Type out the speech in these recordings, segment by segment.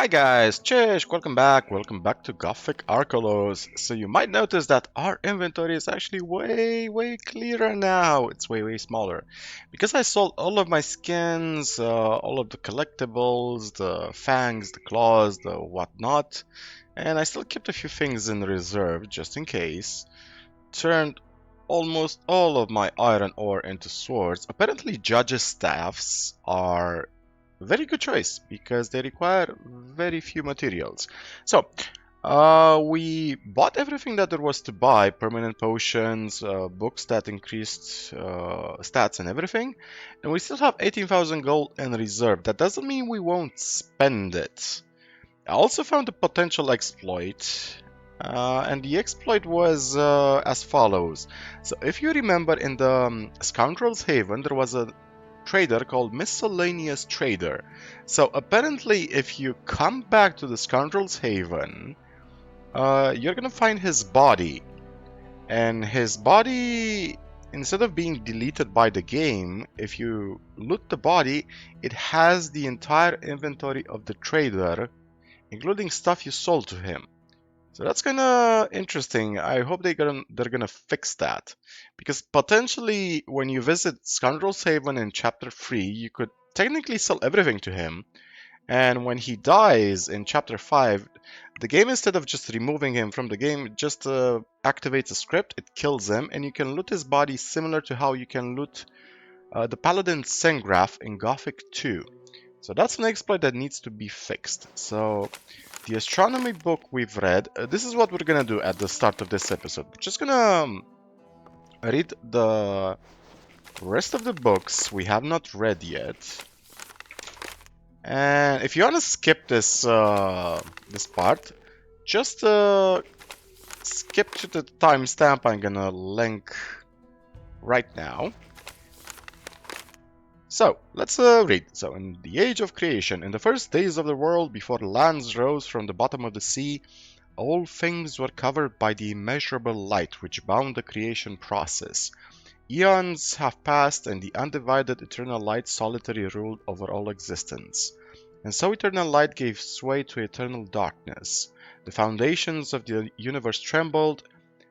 Hi guys, Chish, welcome back to Gothic Archolos. So you might notice that our inventory is actually way clearer now. It's way smaller. Because I sold all of my skins, all of the collectibles, the fangs, the claws, the whatnot, and I still kept a few things in reserve just in case. Turned almost all of my iron ore into swords. Apparently judges' staffs are very good choice because they require very few materials. So, we bought everything that there was to buy, permanent potions, books that increased stats and everything, and we still have 18,000 gold in reserve. That doesn't mean we won't spend it. I also found a potential exploit, and the exploit was as follows. So if you remember in the Scoundrel's Haven, there was a trader called Miscellaneous Trader. So apparently, if you come back to the Scoundrel's Haven, you're gonna find his body. And his body, instead of being deleted by the game, if you loot the body, it has the entire inventory of the trader, including stuff you sold to him. So that's kind of interesting. I hope they're gonna fix that, because potentially when you visit Scoundrel's Haven in Chapter 3, you could technically sell everything to him, and when he dies in Chapter 5, the game, instead of just removing him from the game, just activates a script, it kills him, and you can loot his body similar to how you can loot the Paladin Sengraph in Gothic 2. So that's an exploit that needs to be fixed. So the astronomy book we've read, this is what we're gonna do at the start of this episode. We're just gonna read the rest of the books we have not read yet. And if you wanna skip this this part, just skip to the timestamp I'm gonna link right now. So, let's read. So, in the age of creation, in the first days of the world, before lands rose from the bottom of the sea, all things were covered by the immeasurable light which bound the creation process. Eons have passed, and the undivided eternal light solitary ruled over all existence. And so eternal light gave sway to eternal darkness. The foundations of the universe trembled,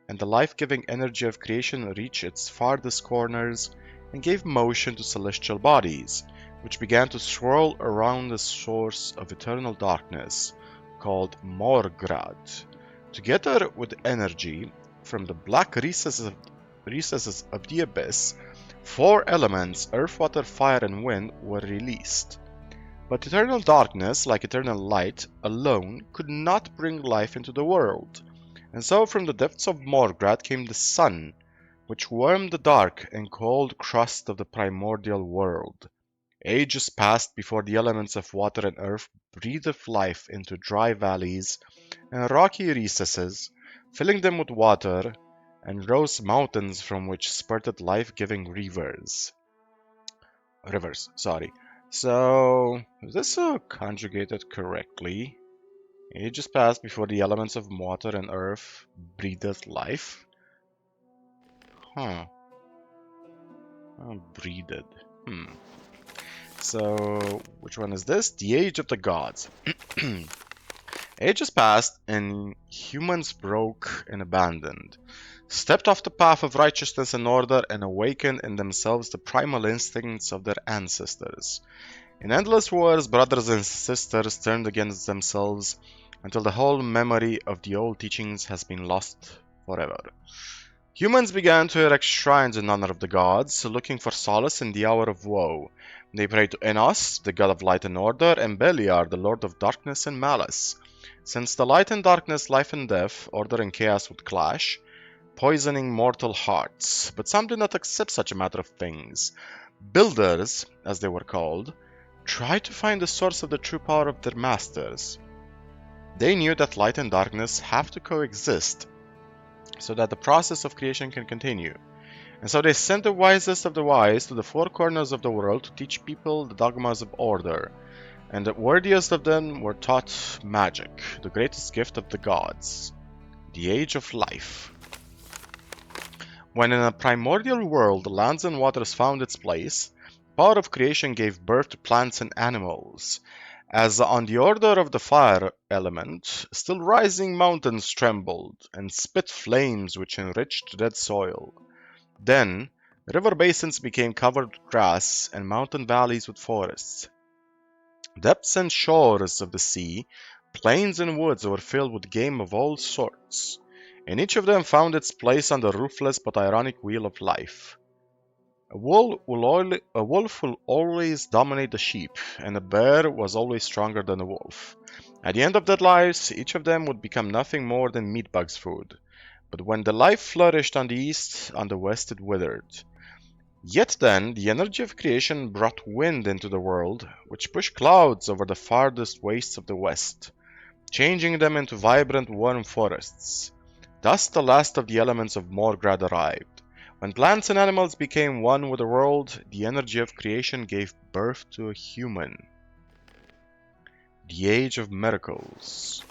and the life-giving energy of creation reached its farthest corners and gave motion to celestial bodies, which began to swirl around the source of eternal darkness, called Morgrad. Together with energy from the black recesses of the abyss, four elements, earth, water, fire, and wind, were released. But eternal darkness, like eternal light, alone could not bring life into the world. And so from the depths of Morgrad came the sun, which warmed the dark and cold crust of the primordial world. Ages passed before the elements of water and earth breathed life into dry valleys and rocky recesses, filling them with water, and rose mountains from which spurted life-giving rivers. So, is this conjugated correctly? Ages passed before the elements of water and earth breathed life? Huh. Breathed. So, which one is this? The Age of the Gods. Ages passed, and humans broke and abandoned, stepped off the path of righteousness and order, and awakened in themselves the primal instincts of their ancestors. In endless wars, brothers and sisters turned against themselves until the whole memory of the old teachings has been lost forever. Humans began to erect shrines in honor of the gods, looking for solace in the hour of woe. They prayed to Enos, the god of light and order, and Beliar, the lord of darkness and malice. Since the light and darkness, life and death, order and chaos would clash, poisoning mortal hearts. But some did not accept such a matter of things. Builders, as they were called, tried to find the source of the true power of their masters. They knew that light and darkness have to coexist, so that the process of creation can continue. And so they sent the wisest of the wise to the four corners of the world to teach people the dogmas of order. And the worthiest of them were taught magic, the greatest gift of the gods, the age of life. When in a primordial world lands and waters found its place, the power of creation gave birth to plants and animals. As on the order of the fire element, still rising mountains trembled and spit flames which enriched dead soil. Then, river basins became covered with grass and mountain valleys with forests. Depths and shores of the sea, plains and woods were filled with game of all sorts, and each of them found its place on the ruthless but ironic wheel of life. A wolf will always dominate the sheep, and a bear was always stronger than a wolf. At the end of their lives, each of them would become nothing more than meatbugs' food. But when the life flourished on the east, on the west it withered. Yet then, the energy of creation brought wind into the world, which pushed clouds over the farthest wastes of the west, changing them into vibrant warm forests. Thus the last of the elements of Morgrad arrived. When plants and animals became one with the world, the energy of creation gave birth to a human. The Age of Miracles.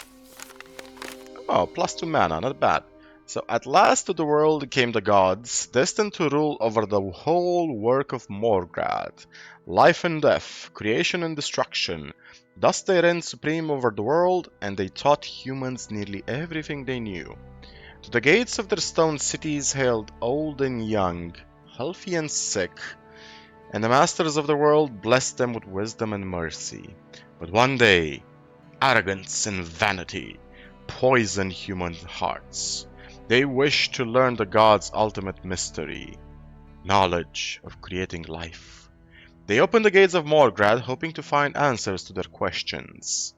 Oh, +2 mana, not bad. So at last to the world came the gods, destined to rule over the whole work of Morgrad. Life and death, creation and destruction. Thus they reigned supreme over the world, and they taught humans nearly everything they knew. To the gates of their stone cities hailed old and young, healthy and sick, and the masters of the world blessed them with wisdom and mercy. But one day, arrogance and vanity poisoned human hearts. They wished to learn the gods' ultimate mystery, knowledge of creating life. They opened the gates of Morgrad, hoping to find answers to their questions.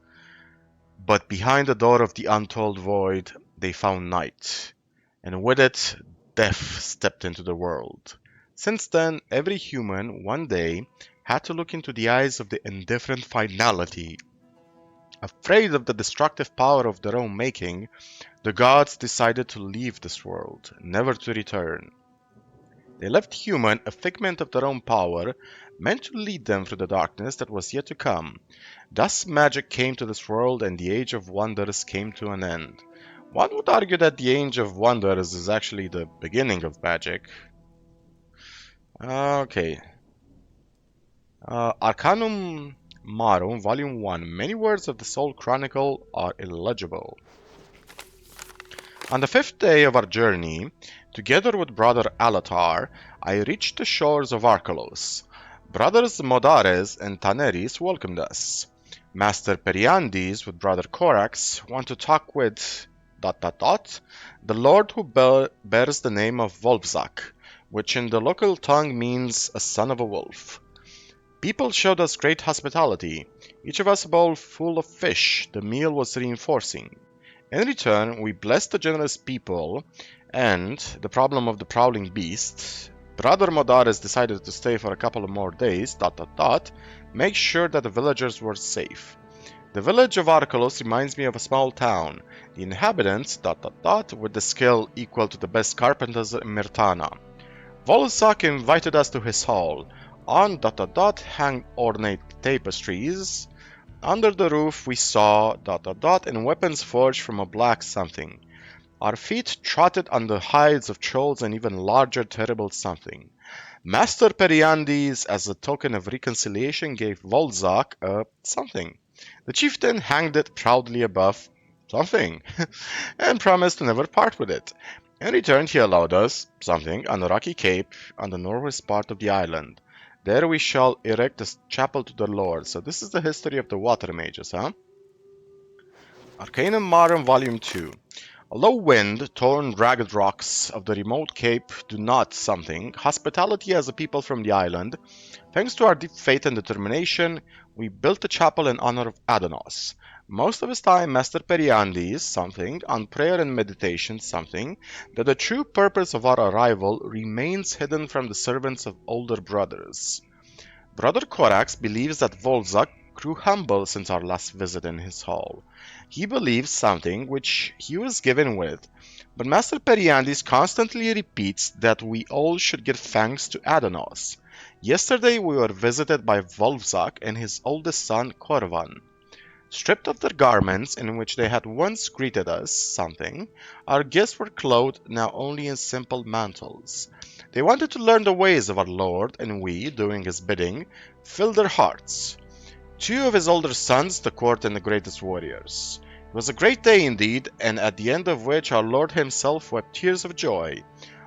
But behind the door of the untold void, they found night, and with it, death stepped into the world. Since then, every human, one day, had to look into the eyes of the indifferent finality. Afraid of the destructive power of their own making, the gods decided to leave this world, never to return. They left human a figment of their own power, meant to lead them through the darkness that was yet to come. Thus magic came to this world, and the Age of Wonders came to an end. One would argue that the Age of Wonders is actually the beginning of magic. Okay. Arcanum Marum, Volume 1. Many words of the Soul Chronicle are illegible. On the 5th day of our journey, together with Brother Alatar, I reached the shores of Archolos. Brothers Modares and Taneris welcomed us. Master Periandis with Brother Corax want to talk with ... the Lord who bears the name of Volvzak, which in the local tongue means a son of a wolf. People showed us great hospitality, each of us a bowl full of fish. The meal was reinforcing. In return, we blessed the generous people and the problem of the prowling beast. Brother Modares decided to stay for a couple of more days, ... make sure that the villagers were safe. The village of Archolos reminds me of a small town. The inhabitants ... with the skill equal to the best carpenters in Myrtana. Volzak invited us to his hall. On ... hang ornate tapestries. Under the roof we saw ... and weapons forged from a black something. Our feet trotted on the hides of trolls and even larger terrible something. Master Periandis, as a token of reconciliation, gave Volzak a something. The chieftain hanged it proudly above something and promised to never part with it. In return, he allowed us something on a rocky cape on the northwest part of the island. There we shall erect a chapel to the Lord. So this is the history of the water mages, huh? Arcanum Marum Volume 2. Although wind, torn ragged rocks of the remote cape do not something, hospitality as a people from the island, thanks to our deep faith and determination, we built a chapel in honor of Adonos. Most of his time, Master Periandis, something, on prayer and meditation, something, that the true purpose of our arrival remains hidden from the servants of older brothers. Brother Corax believes that Volzak grew humble since our last visit in his hall. He believes something which he was given with, but Master Periandis constantly repeats that we all should give thanks to Adonos. Yesterday we were visited by Volvzak and his oldest son Korvan. Stripped of their garments in which they had once greeted us, something, our guests were clothed now only in simple mantles. They wanted to learn the ways of our Lord, and we, doing his bidding, filled their hearts. two of his older sons, the court and the greatest warriors. It was a great day indeed, and at the end of which our Lord himself wept tears of joy.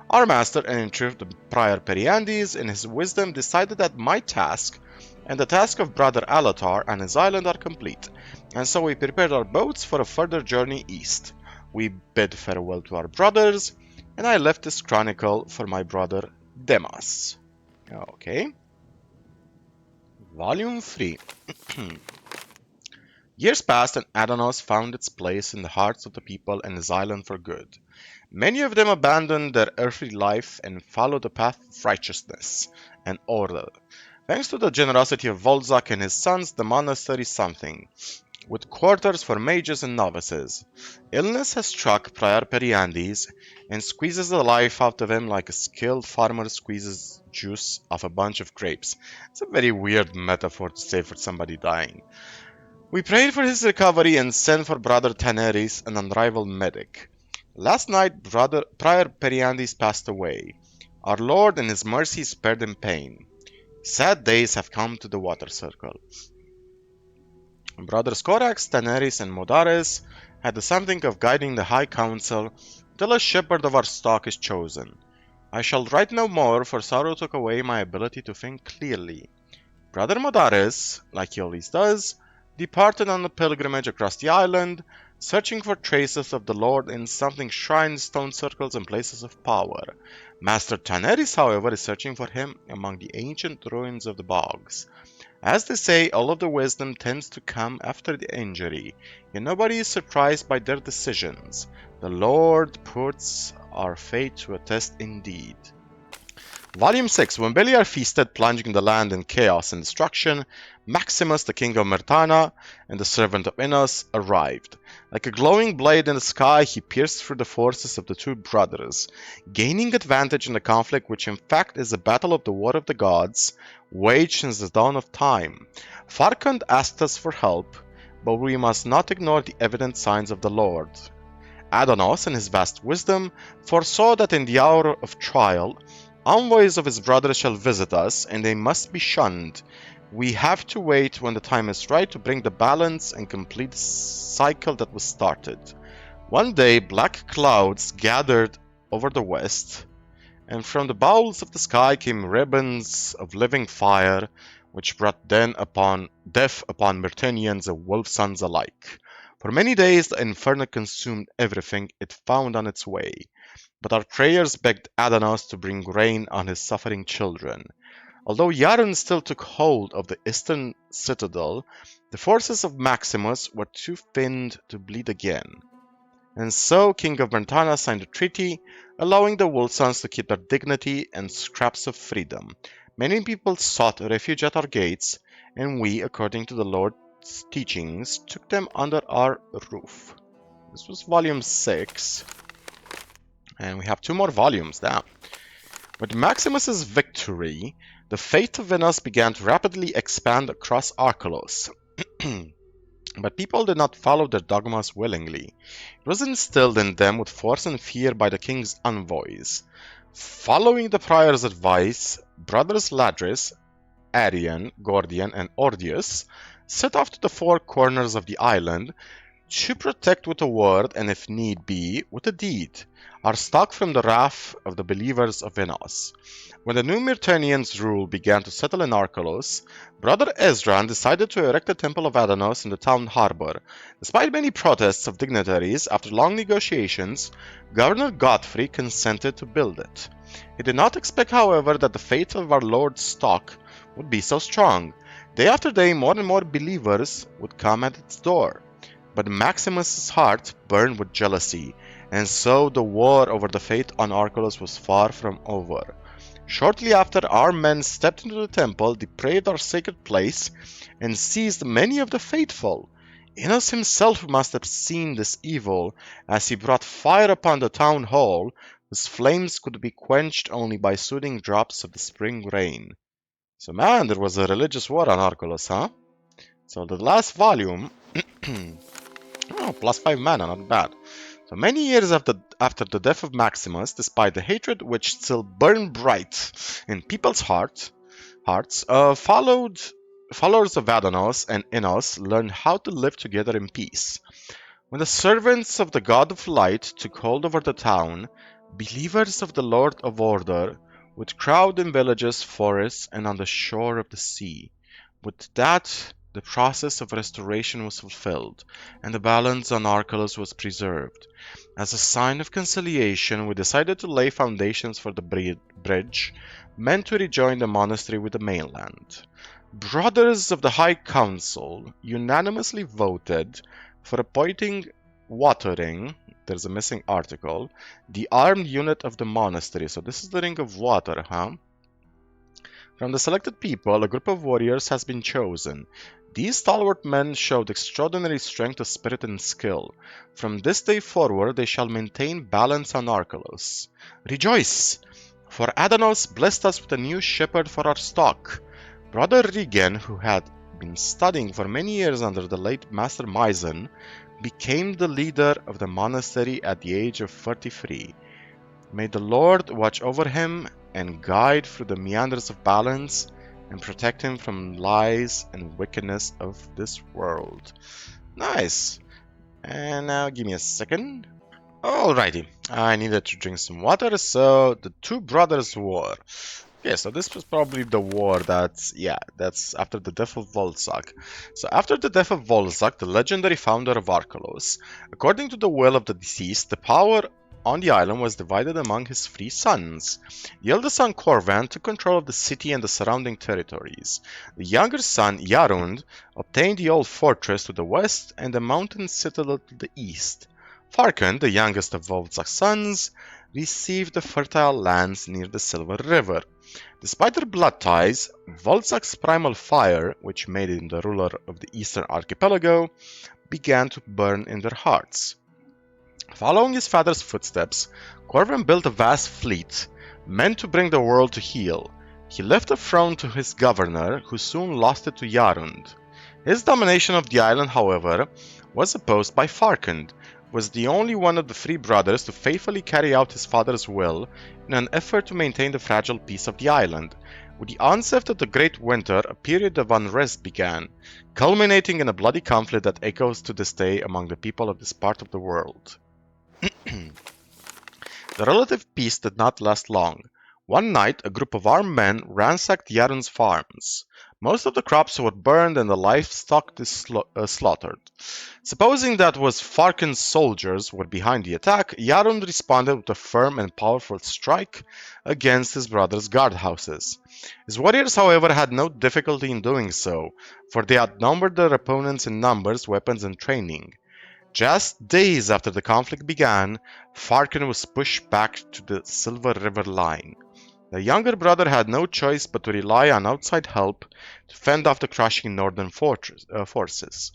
Our master and in truth the Prior Periandis, in his wisdom, decided that my task and the task of brother Alatar and his island are complete, and so we prepared our boats for a further journey east. We bid farewell to our brothers, and I left this chronicle for my brother Demas. Okay. Volume 3. Years passed, and Adanos found its place in the hearts of the people and his island for good. Many of them abandoned their earthly life and followed the path of righteousness and order. Thanks to the generosity of Volzak and his sons, the monastery is something, with quarters for mages and novices. Illness has struck Prior Periandis and squeezes the life out of him like a skilled farmer squeezes juice off a bunch of grapes. It's a very weird metaphor to say for somebody dying. We prayed for his recovery and sent for Brother Taneris, an unrivaled medic. Last night, Prior Periandis passed away. Our Lord in his mercy spared him pain. Sad days have come to the water circle. Brothers Corax, Taneris, and Modares had something of guiding the High Council till a shepherd of our stock is chosen. I shall write no more, for sorrow took away my ability to think clearly. Brother Modares, like he always does, departed on a pilgrimage across the island, searching for traces of the Lord in something shrines, stone circles, and places of power. Master Taneris, however, is searching for him among the ancient ruins of the bogs. As they say, all of the wisdom tends to come after the injury, yet nobody is surprised by their decisions. The Lord puts our fate to a test indeed. Volume 6. When Beliar feasted, plunging the land in chaos and destruction, Maximus, the king of Myrtana, and the servant of Innos, arrived. Like a glowing blade in the sky, he pierced through the forces of the two brothers, gaining advantage in the conflict which in fact is a battle of the War of the Gods, waged since the dawn of time. Farkand asked us for help, but we must not ignore the evident signs of the Lord. Adanos, in his vast wisdom, foresaw that in the hour of trial, envoys of his brothers shall visit us, and they must be shunned. We have to wait when the time is right to bring the balance and complete the cycle that was started. One day, black clouds gathered over the west, and from the bowels of the sky came ribbons of living fire, which brought death upon Myrtanians and wolf sons alike. For many days the inferno consumed everything it found on its way, but our prayers begged Adanos to bring rain on his suffering children. Although Yarun still took hold of the eastern citadel, the forces of Maximus were too thinned to bleed again. And so King of Myrtana signed a treaty, allowing the Wolfsons to keep their dignity and scraps of freedom. Many people sought refuge at our gates, and we, according to the Lord's teachings, took them under our roof. This was volume 6. And we have 2 more volumes now. With Maximus's victory, the faith of Venus began to rapidly expand across Archolos. But people did not follow their dogmas willingly. It was instilled in them with force and fear by the king's envoys. Following the prior's advice, brothers Ladris, Arian, Gordian, and Ordius set off to the 4 corners of the island to protect with a word and, if need be, with a deed, our stock from the wrath of the believers of Venus. When the new Myrtanians' rule began to settle in Archolos, Brother Ezran decided to erect a temple of Adanos in the town harbor. Despite many protests of dignitaries, after long negotiations, Governor Godfrey consented to build it. He did not expect, however, that the faith of our Lord's stock would be so strong. Day after day, more and more believers would come at its door. But Maximus's heart burned with jealousy, and so the war over the faith on Archolos was far from over. Shortly after, our men stepped into the temple, depraved our sacred place, and seized many of the faithful. Innos himself must have seen this evil, as he brought fire upon the town hall, whose flames could be quenched only by soothing drops of the spring rain. So man, there was a religious war on Archolos, huh? So the last volume... Oh, plus 5 mana, not bad. So many years after the death of Maximus, despite the hatred which still burned bright in people's hearts, followed followers of Adanos and Enos learned how to live together in peace. When the servants of the God of Light took hold over the town, believers of the Lord of Order would crowd in villages, forests, and on the shore of the sea. With that, the process of restoration was fulfilled, and the balance on Archolos was preserved. As a sign of conciliation, we decided to lay foundations for the bridge, meant to rejoin the monastery with the mainland. Brothers of the High Council unanimously voted for appointing watering, there's a missing article, the armed unit of the monastery. So this is the Ring of Water, huh? From the selected people, a group of warriors has been chosen. These stalwart men showed extraordinary strength of spirit and skill. From this day forward, they shall maintain balance on Archolos. Rejoice! For Adanos blessed us with a new shepherd for our stock. Brother Regan, who had been studying for many years under the late Master Myzen, became the leader of the monastery at the age of 33. May the Lord watch over him and guide through the meanders of balance and protect him from lies and wickedness of this world. Nice. And now give me a second. Alrighty, I needed to drink some water, so the Two Brothers War. Okay, so this was probably the war that's after the death of Volzak. So after the death of Volzak, the legendary founder of Archolos, according to the will of the deceased, the power on the island was divided among his 3 sons. The eldest son, Corvan, took control of the city and the surrounding territories. The younger son, Yarund, obtained the old fortress to the west and the mountain citadel to the east. Farkon, the youngest of Volzak's sons, received the fertile lands near the Silver River. Despite their blood ties, Volzak's primal fire, which made him the ruler of the eastern archipelago, began to burn in their hearts. Following his father's footsteps, Corvin built a vast fleet, meant to bring the world to heel. He left the throne to his governor, who soon lost it to Yarund. His domination of the island, however, was opposed by Farkand, who was the only one of the 3 brothers to faithfully carry out his father's will in an effort to maintain the fragile peace of the island. With the onset of the Great Winter, a period of unrest began, culminating in a bloody conflict that echoes to this day among the people of this part of the world. The relative peace did not last long. One night, a group of armed men ransacked Yarun's farms. Most of the crops were burned and the livestock slaughtered. Supposing that was Farkin's soldiers were behind the attack, Yarun responded with a firm and powerful strike against his brother's guardhouses. His warriors, however, had no difficulty in doing so, for they outnumbered their opponents in numbers, weapons, and training. Just days after the conflict began, Farkin was pushed back to the Silver River line. The younger brother had no choice but to rely on outside help to fend off the crushing northern forces.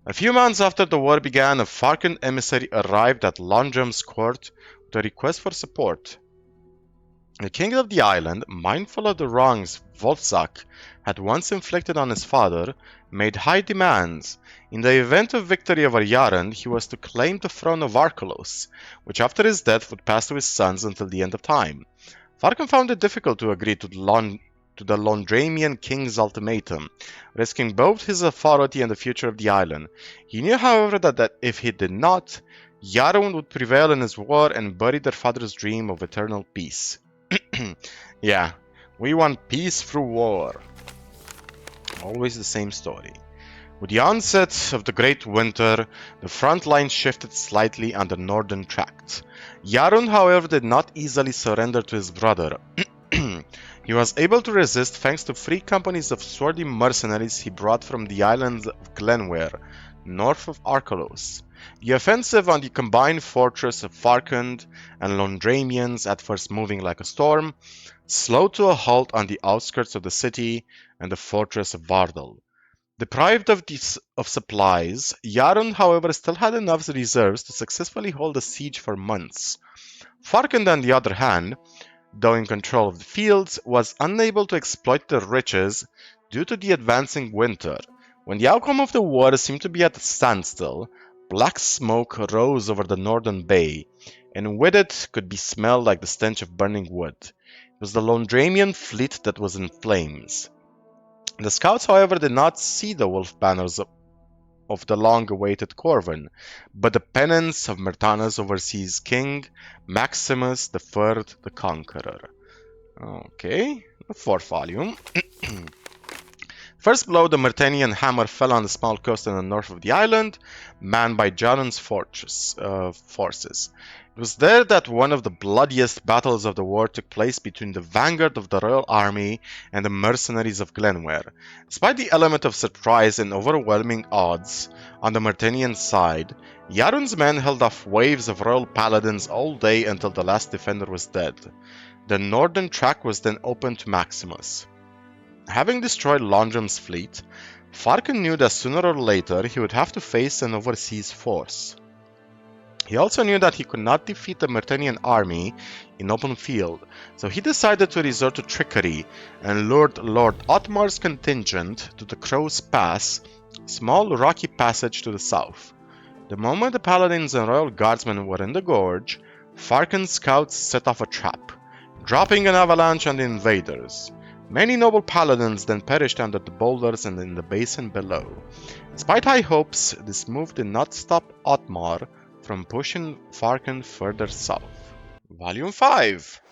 A few months after the war began, a Farkin emissary arrived at Londrum's court with a request for support. The king of the island, mindful of the wrongs Volzak had once inflicted on his father, made high demands. In the event of victory over Yaren, he was to claim the throne of Archolos, which after his death would pass to his sons until the end of time. Farkin found it difficult to agree to the Londramian king's ultimatum, risking both his authority and the future of the island. He knew, however, that if he did not, Yaren would prevail in his war and bury their father's dream of eternal peace. Yeah, we want peace through war. Always the same story. With the onset of the Great Winter, the front line shifted slightly on the northern tract. Yarun, however, did not easily surrender to his brother. He was able to resist thanks to 3 companies of swarthy mercenaries he brought from the island of Glenware, north of Archolos. The offensive on the combined fortress of Farkand and Londramians, at first moving like a storm, slowed to a halt on the outskirts of the city and the fortress of Vardal. Deprived of supplies, Yarun, however, still had enough reserves to successfully hold a siege for months. Farkand, on the other hand, though in control of the fields, was unable to exploit their riches due to the advancing winter. When the outcome of the war seemed to be at a standstill, black smoke rose over the northern bay, and with it could be smelled like the stench of burning wood. It was the Londramian fleet that was in flames. The scouts, however, did not see the wolf banners of the long-awaited Corvin, but the pennants of Myrtana's overseas king, Maximus III the Conqueror. Okay, the fourth volume. First blow, the Myrtanian hammer fell on the small coast in the north of the island, manned by Jaron's forces. It was there that one of the bloodiest battles of the war took place between the vanguard of the royal army and the mercenaries of Glenware. Despite the element of surprise and overwhelming odds on the Myrtanian side, Jaron's men held off waves of royal paladins all day until the last defender was dead. The northern track was then opened to Maximus. Having destroyed Londrum's fleet, Farkon knew that sooner or later he would have to face an overseas force. He also knew that he could not defeat the Myrtanian army in open field, so he decided to resort to trickery and lured Lord Otmar's contingent to the Crow's Pass, a small rocky passage to the south. The moment the paladins and royal guardsmen were in the gorge, Farkon's scouts set off a trap, dropping an avalanche on the invaders. Many noble paladins then perished under the boulders and in the basin below. Despite high hopes, this move did not stop Otmar from pushing Farkon further south. Volume 5.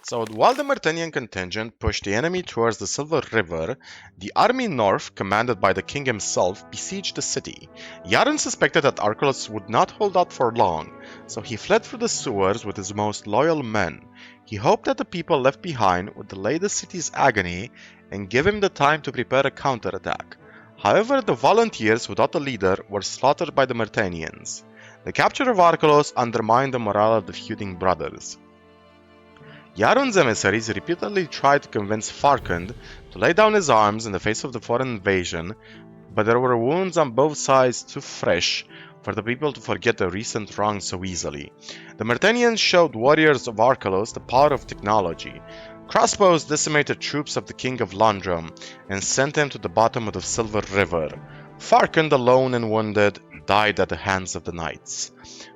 So while the Myrtanian contingent pushed the enemy towards the Silver River, the army north, commanded by the king himself, besieged the city. Jaron suspected that Archolos would not hold out for long, so he fled through the sewers with his most loyal men. He hoped that the people left behind would delay the city's agony and give him the time to prepare a counterattack. However, the volunteers without a leader were slaughtered by the Myrtanians. The capture of Archolos undermined the morale of the feuding brothers. Jaron's emissaries repeatedly tried to convince Farkon to lay down his arms in the face of the foreign invasion, but there were wounds on both sides too fresh for the people to forget the recent wrongs so easily. The Myrtanians showed warriors of Archolos the power of technology. Crossbows decimated troops of the King of Londrum and sent them to the bottom of the Silver River. Farkon, alone and wounded, died at the hands of the knights.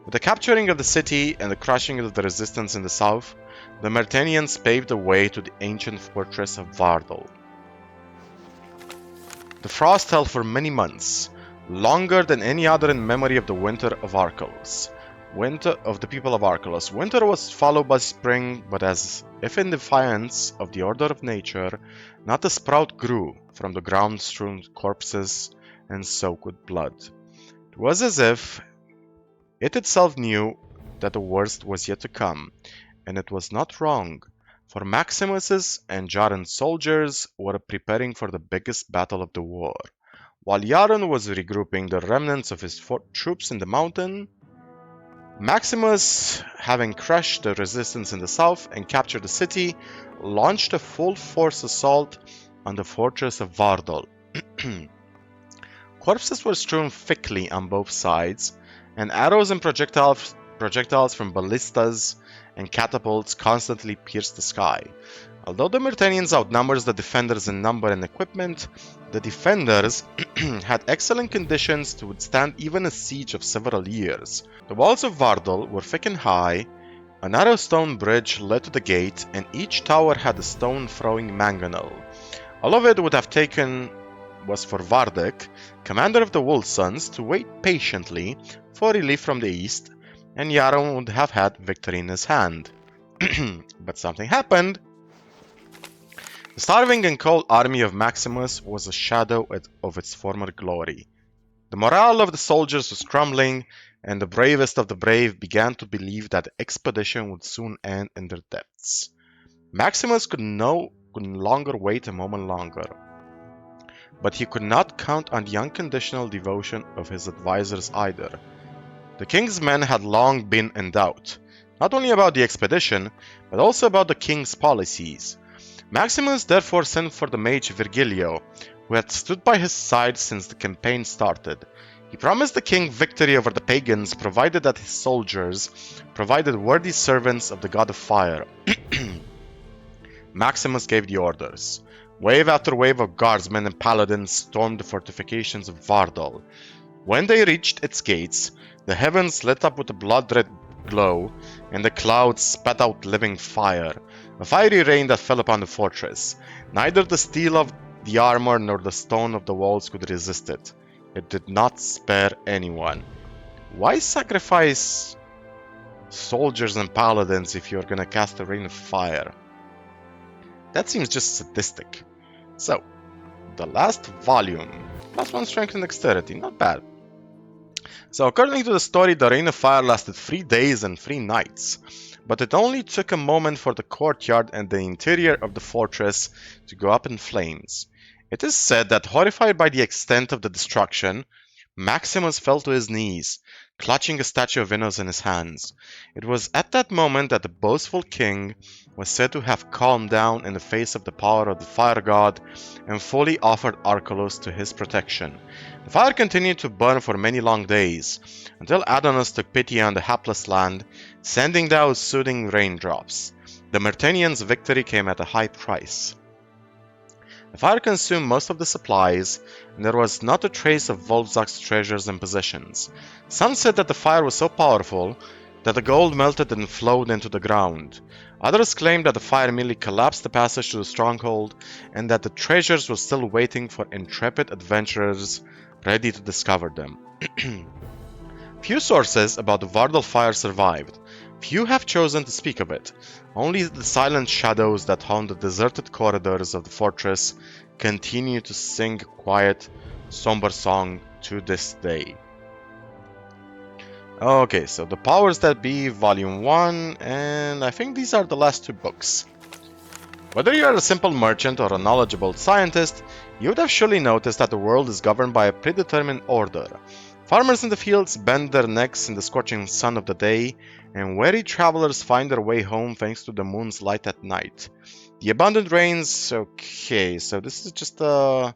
With the capturing of the city and the crushing of the resistance in the south, the Myrtanians paved the way to the ancient fortress of Vardal. The frost held for many months, longer than any other in memory of the winter of Archolos. Winter of the people of Archolos. Winter was followed by spring, but as if in defiance of the order of nature, not a sprout grew from the ground strewn corpses and soaked with blood. It was as if it itself knew that the worst was yet to come, and it was not wrong, for Maximus's and Jaron's soldiers were preparing for the biggest battle of the war. While Jaron was regrouping the remnants of his troops in the mountain, Maximus, having crushed the resistance in the south and captured the city, launched a full-force assault on the fortress of Vardal. Corpses were strewn thickly on both sides, and arrows and projectiles from ballistas and catapults constantly pierced the sky. Although the Myrtanians outnumbered the defenders in number and equipment, the defenders had excellent conditions to withstand even a siege of several years. The walls of Vardal were thick and high, a narrow stone bridge led to the gate, and each tower had a stone-throwing mangonel. All of it would have taken was for Vardek, commander of the Wolfsons, to wait patiently for relief from the east, and Jaron would have had victory in his hand. But something happened. The starving and cold army of Maximus was a shadow of its former glory. The morale of the soldiers was crumbling, and the bravest of the brave began to believe that the expedition would soon end in their depths. Maximus could no longer wait a moment longer. But he could not count on the unconditional devotion of his advisors either. The king's men had long been in doubt, not only about the expedition, but also about the king's policies. Maximus therefore sent for the mage Virgilio, who had stood by his side since the campaign started. He promised the king victory over the pagans, provided that his soldiers provided worthy servants of the god of fire. Maximus gave the orders. Wave after wave of guardsmen and paladins stormed the fortifications of Vardal. When they reached its gates, the heavens lit up with a blood-red glow, and the clouds spat out living fire, a fiery rain that fell upon the fortress. Neither the steel of the armor nor the stone of the walls could resist it. It did not spare anyone. Why sacrifice soldiers and paladins if you're gonna cast a rain of fire? That seems just sadistic. So, the last volume. +1 strength and dexterity, not bad. So according to the story, the rain of fire lasted 3 days and 3 nights. But it only took a moment for the courtyard and the interior of the fortress to go up in flames. It is said that, horrified by the extent of the destruction, Maximus fell to his knees, clutching a statue of Venus in his hands. It was at that moment that the boastful king was said to have calmed down in the face of the power of the fire god and fully offered Archolos to his protection. The fire continued to burn for many long days, until Adonis took pity on the hapless land, sending down soothing raindrops. The Myrtanians' victory came at a high price. The fire consumed most of the supplies, and there was not a trace of Volzak's treasures and possessions. Some said that the fire was so powerful that the gold melted and flowed into the ground. Others claimed that the fire merely collapsed the passage to the stronghold, and that the treasures were still waiting for intrepid adventurers ready to discover them. Few sources about the Vardal fire survived. Few have chosen to speak of it. Only the silent shadows that haunt the deserted corridors of the fortress continue to sing a quiet, somber song to this day. Okay, so the Powers That Be, Volume 1, and I think these are the last 2 books. Whether you are a simple merchant or a knowledgeable scientist, you would have surely noticed that the world is governed by a predetermined order. Farmers in the fields bend their necks in the scorching sun of the day, and weary travelers find their way home thanks to the moon's light at night. The abundant rains... Okay, so this is just a...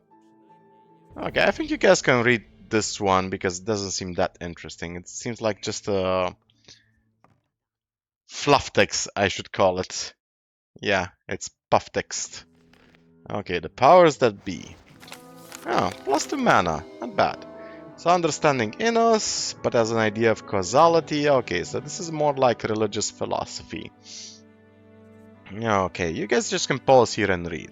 Okay, I think you guys can read this one because it doesn't seem that interesting. It seems like just a... fluff text, I should call it. Yeah, it's puff text. Okay, the Powers That Be. Oh, +2 mana, not bad. So understanding Innos, but as an idea of causality. Okay, so this is more like religious philosophy. Okay, you guys just can pause here and read.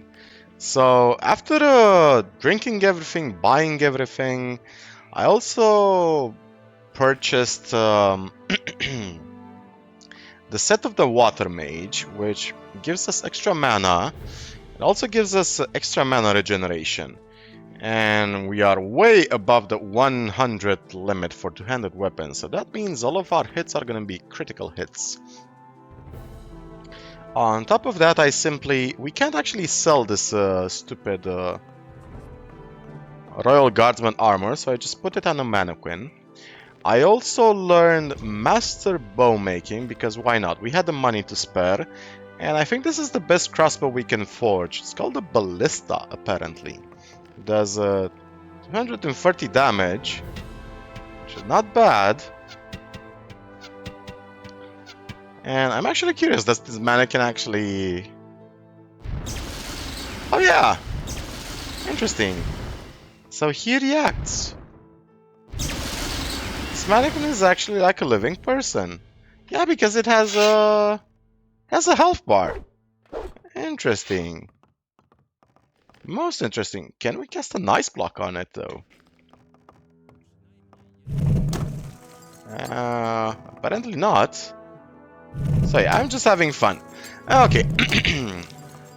So after drinking everything, buying everything, I also purchased the set of the Water Mage, which gives us extra mana. It also gives us extra mana regeneration. And we are way above the 100 limit for two-handed weapons, so that means all of our hits are going to be critical hits. On top of that, we can't actually sell this stupid Royal Guardsman armor, so I just put it on a mannequin. I also learned Master Bow Making, because why not? We had the money to spare, and I think this is the best crossbow we can forge. It's called the Ballista, apparently. It does 230 damage, which is not bad. And I'm actually curious, does this mannequin actually... Oh yeah! Interesting. So he reacts. This mannequin is actually like a living person. Yeah, because it has a health bar. Interesting. Most interesting. Can we cast a nice block on it though? Apparently not. So yeah, I'm just having fun. Okay.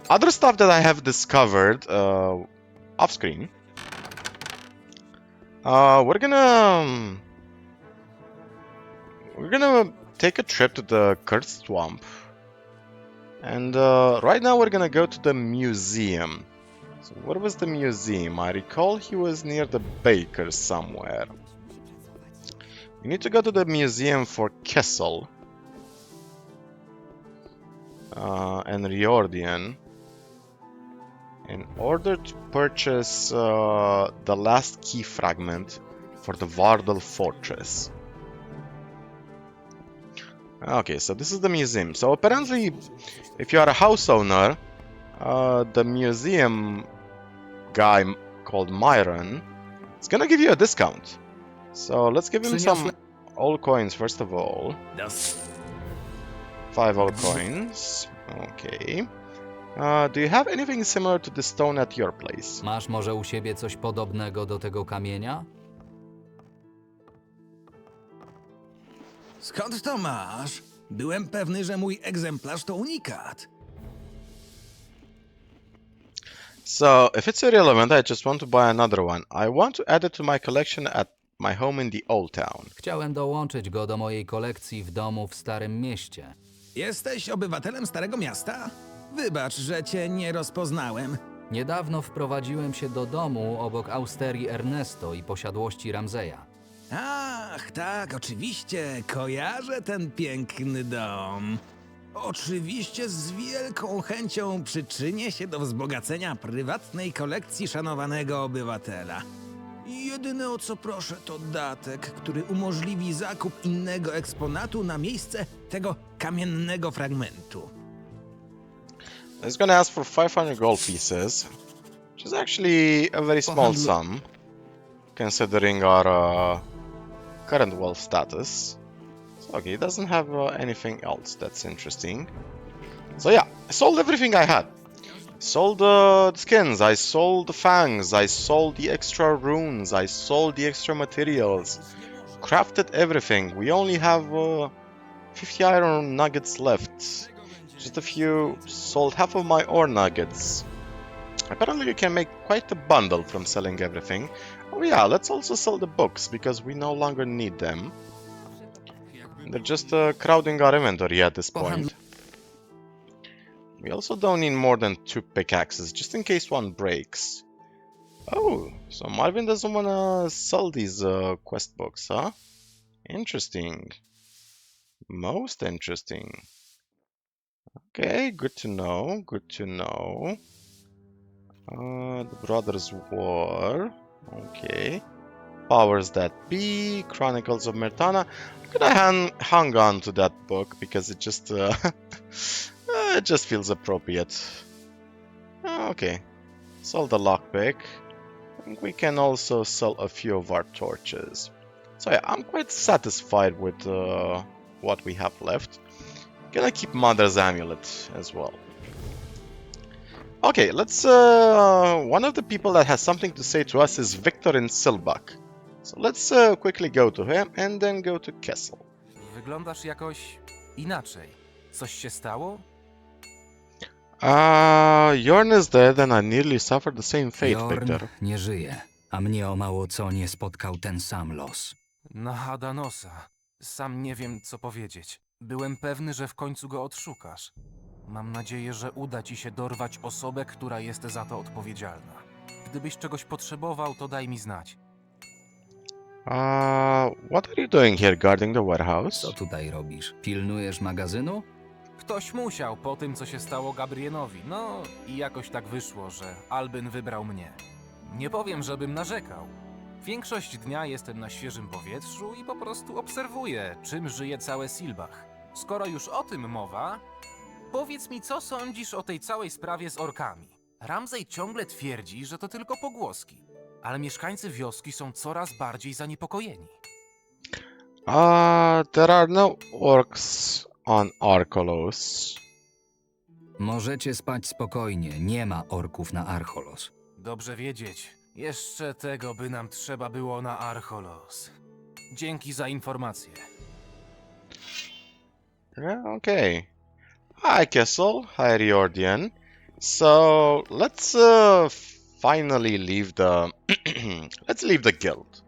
Other stuff that I have discovered off screen. We're gonna take a trip to the Cursed Swamp. And right now we're gonna go to the museum. So what was the museum? I recall he was near the baker somewhere. We need to go to the museum for Kessel and Riordian in order to purchase the last key fragment for the Vardal fortress. Okay, so this is the museum. So apparently, if you are a house owner, the museum guy called Marvin is gonna give you a discount. So let's give him some old coins first of all. 5 old coins. Okay. Do you have anything similar to this stone at your place? Masz może u siebie coś podobnego do tego kamienia? Skąd to masz? Byłem pewny, że mój egzemplarz to unikat. So, if it's irrelevant, I just want to buy another one. I want to add it to my collection at my home in the Old Town. Chciałem dołączyć go do mojej kolekcji w domu w Starym Mieście. Jesteś obywatelem Starego Miasta? Wybacz, że cię nie rozpoznałem. Niedawno wprowadziłem się do domu obok austerii Ernesto i posiadłości Ramzeya. Ach, tak, oczywiście, kojarzę ten piękny dom. Oczywiście z wielką chęcią przyczynię się do wzbogacenia prywatnej kolekcji szanowanego obywatela. Jedyne o co proszę to datek, który umożliwi zakup innego eksponatu na miejsce tego kamiennego fragmentu. It's gonna ask for 500 gold pieces, which is actually a very small sum, considering our current wealth status. So, okay, it doesn't have anything else that's interesting. So yeah, I sold everything I had. Sold the skins, I sold the fangs, I sold the extra runes, I sold the extra materials. Crafted everything. We only have 50 iron nuggets left. Just a few. Sold half of my ore nuggets. Apparently you can make quite a bundle from selling everything. Oh yeah, let's also sell the books, because we no longer need them. They're just crowding our inventory at this point. We also don't need more than 2 pickaxes, just in case one breaks. Oh, so Marvin doesn't wanna sell these quest books, huh? Interesting. Most interesting. Okay, good to know, good to know. The Brothers' War. Okay. Powers That Be, Chronicles of Myrtana. I'm gonna hang on to that book because it just it just feels appropriate. Okay, sell the lockpick. I think we can also sell a few of our torches. So yeah, I'm quite satisfied with what we have left. Gonna keep Mother's Amulet as well. Okay, let's. One of the people that has something to say to us is Victor in Silbak. So let's quickly go to him and then go to Kessel. Wyglądasz jakoś inaczej. Coś się stało? Jorn is dead and I nearly suffered the same fate, Jorn Victor. nie żyje, a mnie o mało co nie spotkał ten sam los. Na Hadanosa. Sam nie wiem, co powiedzieć. Byłem pewny, że w końcu go odszukasz. Mam nadzieję, że uda ci się dorwać osobę, która jest za to odpowiedzialna. Gdybyś czegoś potrzebował, to daj mi znać. What are you doing here guarding the warehouse? Co tutaj robisz? Pilnujesz magazynu? Ktoś musiał po tym, co się stało Gabrienowi. No i jakoś tak wyszło, że Albin wybrał mnie. Nie powiem, żebym narzekał. Większość dnia jestem na świeżym powietrzu i po prostu obserwuję, czym żyje całe Silbach. Skoro już o tym mowa, powiedz mi, co sądzisz o tej całej sprawie z orkami. Ramzej ciągle twierdzi, że to tylko pogłoski, ale mieszkańcy wioski są coraz bardziej zaniepokojeni. There are no orcs on Archolos. Możecie spać spokojnie, nie ma orków na Archolos. Dobrze wiedzieć. Jeszcze tego by nam trzeba było na Archolos. Dzięki za informację. Yeah, okay. Hi Kessel, hi Riordian. So let's finally leave the let's leave the guild.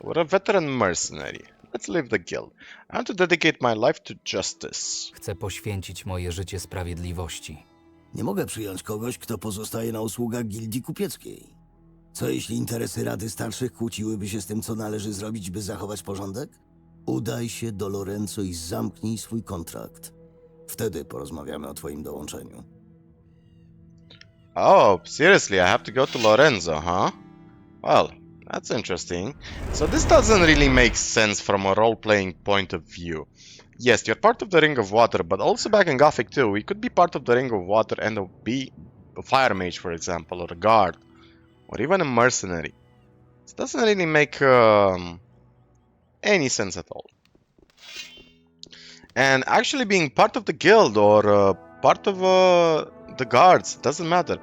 We're a veteran mercenary. Let's leave the guild. I want to dedicate my life to justice. Chcę poświęcić moje życie sprawiedliwości. Nie mogę przyjąć kogoś, kto pozostaje na usługach gildii kupieckiej. Co jeśli interesy Rady Starszych kłóciłyby się z tym, co należy zrobić, by zachować porządek? Udaj się do Lorenzo i zamknij swój kontrakt. Wtedy porozmawiamy o twoim dołączeniu. Oh, seriously, I have to go to Lorenzo, huh? Well, that's interesting. So this doesn't really make sense from a role-playing point of view. Yes, you're part of the Ring of Water, but also back in Gothic too, we could be part of the Ring of Water and be a fire mage, for example, or a guard, or even a mercenary. It doesn't really make any sense at all. And actually being part of the guild or part of the guards. Doesn't matter.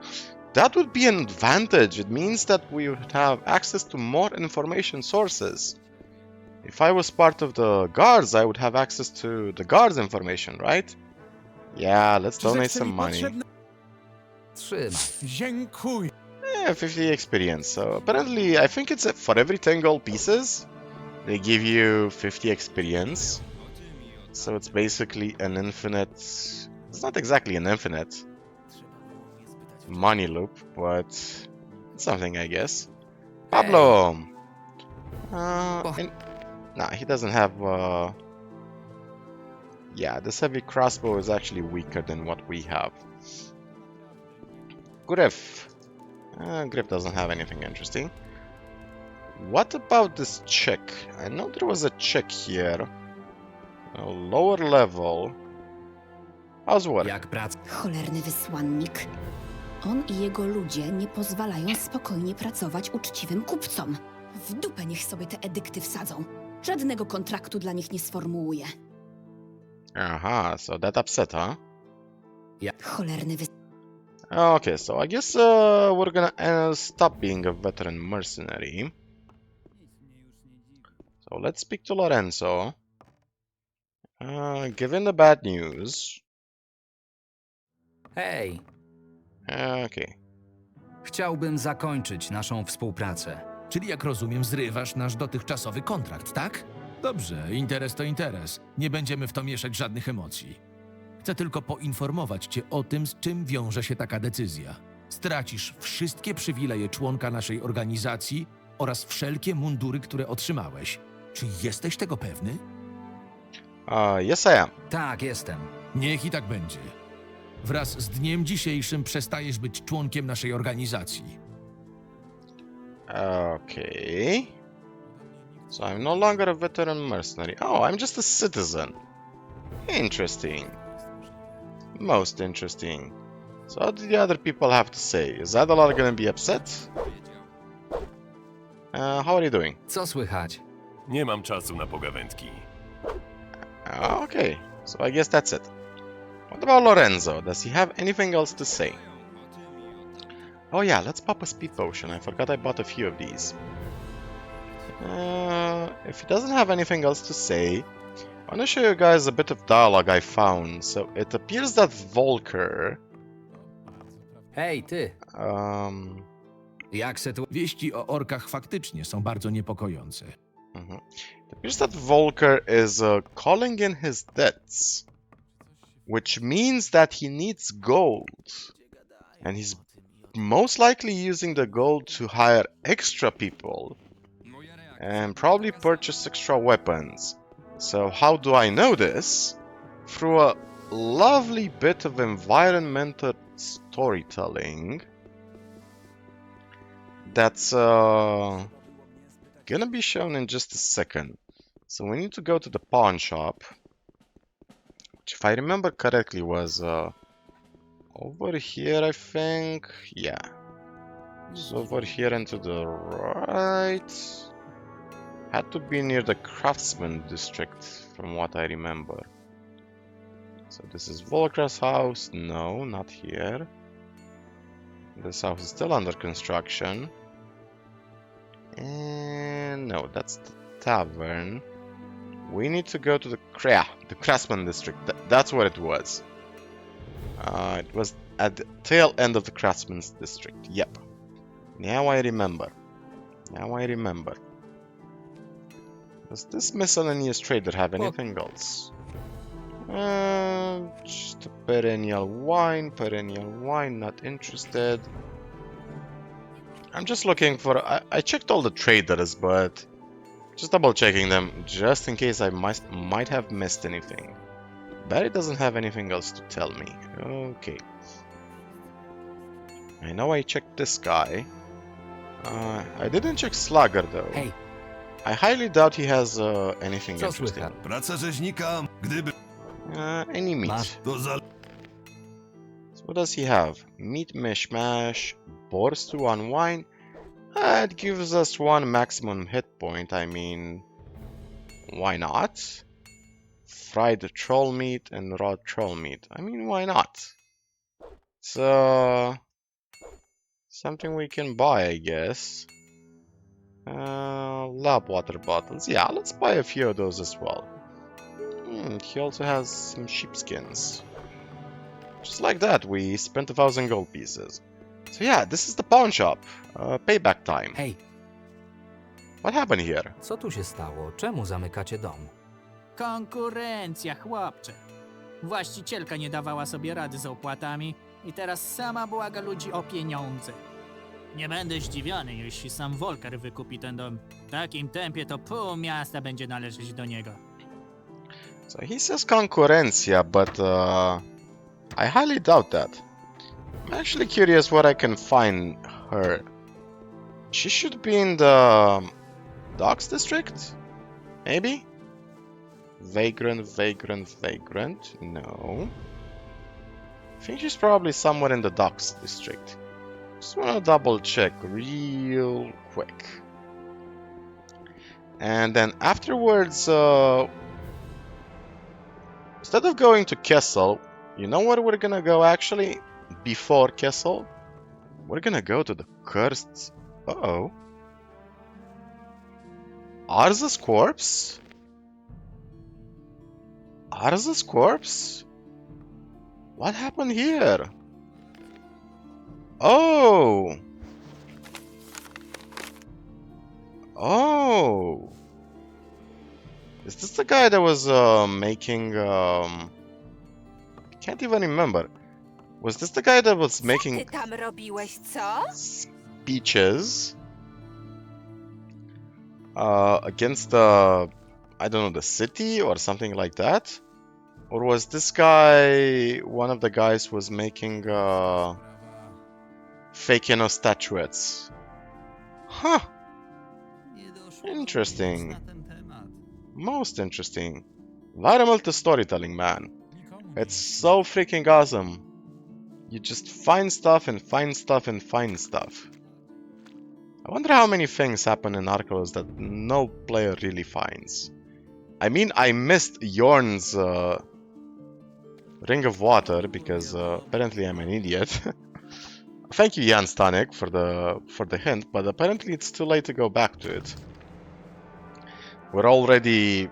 That would be an advantage. It means that we would have access to more information sources. If I was part of the guards, I would have access to the guards' information, right? Yeah, let's donate some money. Trzymaj. Dziękuję. Yeah, 50 experience. So apparently, I think it's for every 10 gold pieces, they give you 50 experience. So it's basically an infinite... It's not exactly an infinite money loop, but it's something, I guess. Pablo! Nah, he doesn't have... Yeah, this heavy crossbow is actually weaker than what we have. Griff. Griff doesn't have anything interesting. What about this chick? I know there was a chick here. A lower level. How's work? Jak praca? Cholerny wysłannik. On i jego ludzie nie pozwalają spokojnie pracować uczciwym kupcom. W dupę niech sobie te edykty wsadzą. Żadnego kontraktu dla nich nie sformułuję. Aha, so that upset, huh? Cholerny Okay, so I guess we're gonna stop being a veteran mercenary. So let's speak to Lorenzo. Given the bad news... Hej, Okay. chciałbym zakończyć naszą współpracę. Czyli jak rozumiem, zrywasz nasz dotychczasowy kontrakt, tak? Dobrze, interes to interes. Nie będziemy w to mieszać żadnych emocji. Chcę tylko poinformować cię o tym, z czym wiąże się taka decyzja. Stracisz wszystkie przywileje członka naszej organizacji oraz wszelkie mundury, które otrzymałeś. Czy jesteś tego pewny? Yes, I am. Tak, jestem. Niech i tak będzie. Wraz z dniem dzisiejszym przestajesz być członkiem naszej organizacji. Okay. So I'm no longer a veteran mercenary. Oh, I'm just a citizen. Interesting. Most interesting. So what do the other people have to say? Is Adalard gonna be upset? How are you doing? Co słychać? Nie mam czasu na pogawędki. Okay, so I guess that's it. What about Lorenzo? Does he have anything else to say? Oh yeah, let's pop a speed potion. I forgot I bought a few of these. If he doesn't have anything else to say, I want to show you guys a bit of dialogue I found. So it appears that Volker... Hej, ty. Jak Wieści o orkach faktycznie są bardzo niepokojące. It appears that Volker is calling in his debts, which means that he needs gold, and he's most likely using the gold to hire extra people and probably purchase extra weapons. So how do I know this? Through a lovely bit of environmental storytelling that's gonna be shown in just a second. So we need to go to the pawn shop, which if I remember correctly was over here, I think. Yeah, it's over here and to the right. Had to be near the craftsman district from what I remember. So this is Volker's house. No, not here. This house is still under construction. And no, that's the tavern. We need to go to the craftsman district. That's what it was. It was at the tail end of the craftsman's district. Yep. Now I remember. Now I remember. Does this miscellaneous trader have anything else? Just a perennial wine, not interested. I'm just looking for... I checked all the traders, but just double checking them, just in case I might have missed anything. Barry doesn't have anything else to tell me. Okay. I know I checked this guy. I didn't check Slugger though. Hej, I highly doubt he has anything co interesting. słychać? Praca rzeźnika, gdyby Any meat. Masz. to za... So what does he have? Meat mishmash, boars to unwind. It gives us one maximum hit point. I mean, why not? Fried troll meat and raw troll meat. I mean, why not? something we can buy, I guess. Lab water bottles. Yeah, let's buy a few of those as well. He also has some sheepskins. Just like that, we spent 1,000 gold pieces. So yeah, this is the pawn shop. Payback time. Hej, What happened here? co tu się stało? Czemu zamykacie dom? Konkurencja, chłopcze. Właścicielka nie dawała sobie rady z opłatami i teraz sama błaga ludzi o pieniądze. Nie będę zdziwiony, jeśli sam Volker wykupi ten dom. W takim tempie to pół miasta będzie należeć do niego. So he says konkurencja, but I highly doubt that. I'm actually curious what I can find her. She should be in the Docks district? Maybe? Vagrant. No. I think she's probably somewhere in the Docks district. Just wanna double check real quick. And then afterwards, instead of going to Kessel, you know where we're gonna go actually? Before Kessel? We're gonna go to the cursed... Uh-oh. Arza's corpse? Arza's corpse? What happened here? Oh! Oh! Is this the guy that was making... Can't even remember. Was this the guy that was making... Co ty tam robiłeś, co? Speeches against the, I don't know, the city or something like that? Or was this guy one of the guys who was making fake, you know, statuettes? Huh. Interesting. Most interesting. Environmental storytelling, man. It's so freaking awesome. You just find stuff and find stuff and find stuff. I wonder how many things happen in Archolos that no player really finds. I mean, I missed Yorn's Ring of Water because apparently I'm an idiot. Thank you, Jan Stanek, for the hint, but apparently it's too late to go back to it. We're already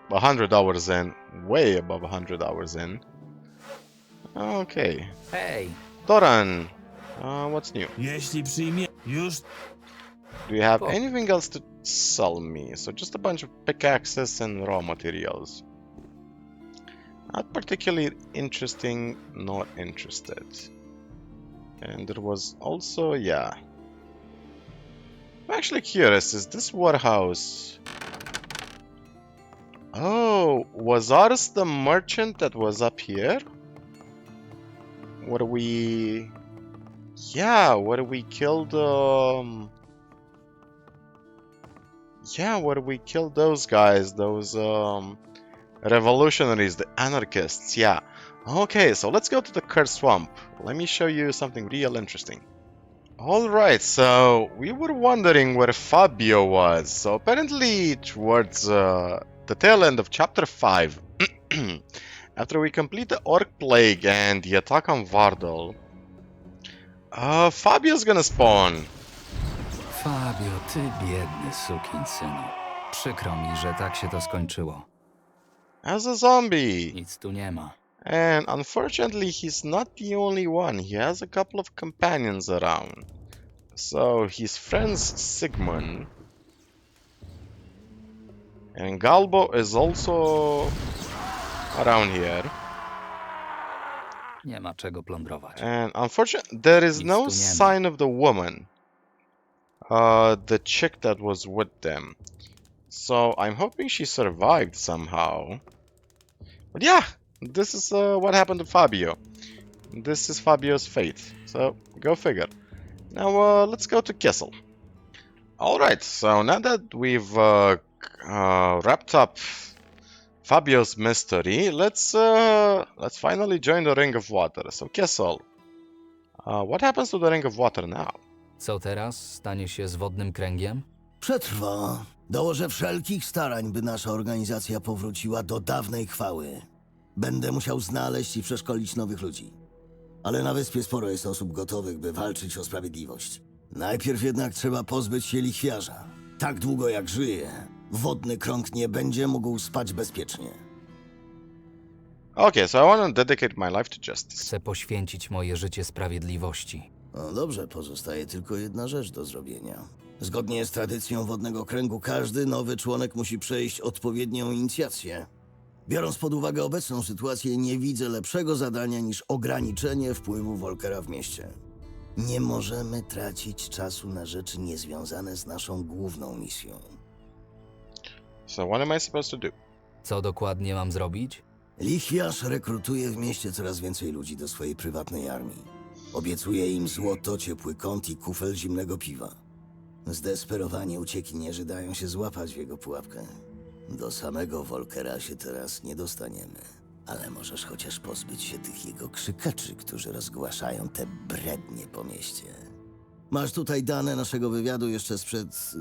100 hours in, way above 100 hours in. Okay. Hej, Doran, what's new? Jeśli przyjmie... Już... Do you have anything else to sell me? So just a bunch of pickaxes and raw materials. Not particularly interesting, not interested. And there was also, yeah. I'm actually curious, is this warehouse... Oh, was ours the merchant that was up here? Where we... Yeah, where we killed, yeah, where we killed those guys, those, revolutionaries, the anarchists, yeah. Okay, so let's go to the Cursed Swamp. Let me show you something real interesting. Alright, so we were wondering where Fabio was. So apparently towards the tail end of chapter 5, after we complete the Orc Plague and the attack on Vardal, Fabio's gonna spawn. Fabio, ty biedny sukinsynu. Przykro mi, że tak się to skończyło. As a zombie. Nic tu nie ma. And unfortunately, he's not the only one. He has a couple of companions around. So his friends Sigmund and Galbo is also around here. Nie ma czego plądrować. And unfortunately, there is Nic no tu nie ma. sign of the woman. The chick that was with them. So I'm hoping she survived somehow. But yeah, this is what happened to Fabio. This is Fabio's fate. So go figure. Now let's go to Kessel. Alright, so now that we've wrapped up Fabio's mystery, let's finally join the Ring of Water. So Kessel, what happens to the Ring of Water now? Co teraz? Stanie się z wodnym kręgiem? Przetrwa. Dołożę wszelkich starań, by nasza organizacja powróciła do dawnej chwały. Będę musiał znaleźć i przeszkolić nowych ludzi. Ale na wyspie sporo jest osób gotowych, by walczyć o sprawiedliwość. Najpierw jednak trzeba pozbyć się lichwiarza. Tak długo jak żyje, wodny krąg nie będzie mógł spać bezpiecznie. Okay, so I want to dedicate my life to justice. Chcę poświęcić moje życie sprawiedliwości. No dobrze, pozostaje tylko jedna rzecz do zrobienia. Zgodnie z tradycją wodnego kręgu, każdy nowy członek musi przejść odpowiednią inicjację. Biorąc pod uwagę obecną sytuację, nie widzę lepszego zadania niż ograniczenie wpływu Volkera w mieście. Nie możemy tracić czasu na rzeczy niezwiązane z naszą główną misją. So what am I supposed to do? Co dokładnie mam zrobić? Lichwiarz rekrutuje w mieście coraz więcej ludzi do swojej prywatnej armii. Obiecuje im złoto, ciepły kąt i kufel zimnego piwa. Zdesperowani uciekinierzy dają się złapać w jego pułapkę. Do samego Volkera się teraz nie dostaniemy, ale możesz chociaż pozbyć się tych jego krzykaczy, którzy rozgłaszają te brednie po mieście. Masz tutaj dane naszego wywiadu jeszcze sprzed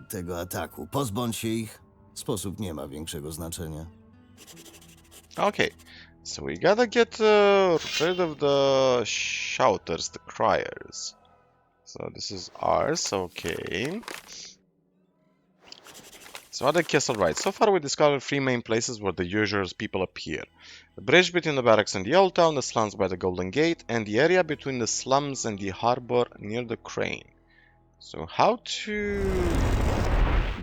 tego ataku. Pozbądź się ich. Sposób nie ma większego znaczenia. Okay, so we gotta get rid of the shouters, the criers. So this is ours, okay. So what did Kessel write? So far we discovered 3 main places where the usual people appear. The bridge between the barracks and the old town, the slums by the Golden Gate, and the area between the slums and the harbor near the crane. So how to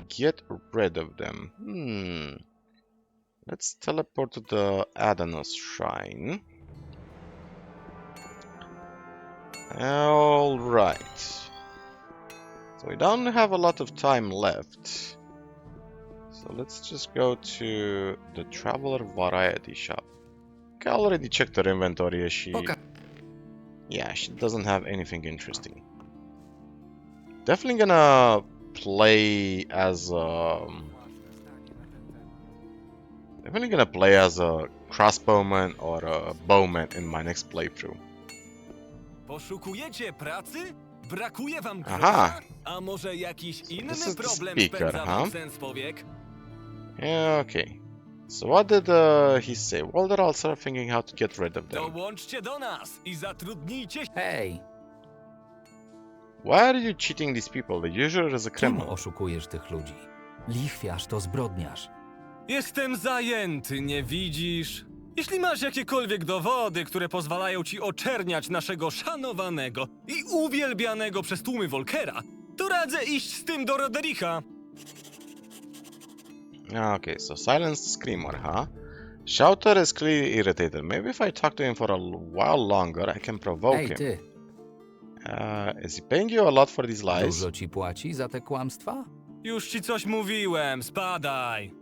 get rid of them? Let's teleport to the Adanos shrine. Alright. So we don't have a lot of time left. So let's just go to the Traveler Variety Shop. Okay, I already checked her inventory. She doesn't have anything interesting. Definitely gonna play as a... Definitely gonna play as a crossbowman or a bowman in my next playthrough. Poszukujecie pracy? Brakuje wam Aha. A może jakiś inny This is the problem speaker, spędza wam huh? sens powiek? Yeah, okay. So what did he say? Well, they're all sort of thinking how to get rid of them. Dołączcie do nas i zatrudnijcie się. Hej, Why are you cheating these people? The usual is a czemu criminal. oszukujesz tych ludzi? Lichwiarz to zbrodniarz. Jestem zajęty, nie widzisz? Jeśli masz jakiekolwiek dowody, które pozwalają ci oczerniać naszego szanowanego i uwielbianego przez tłumy Volkera, to radzę iść z tym do Rodericha. Okay, so silence the screamer, huh? Shouter is clearly irritated. Maybe if I talk to him for a while longer, I can provoke Hej, him. ty, Is he paying you a lot for these lies? dużo ci płaci za te kłamstwa? Już ci coś mówiłem, spadaj.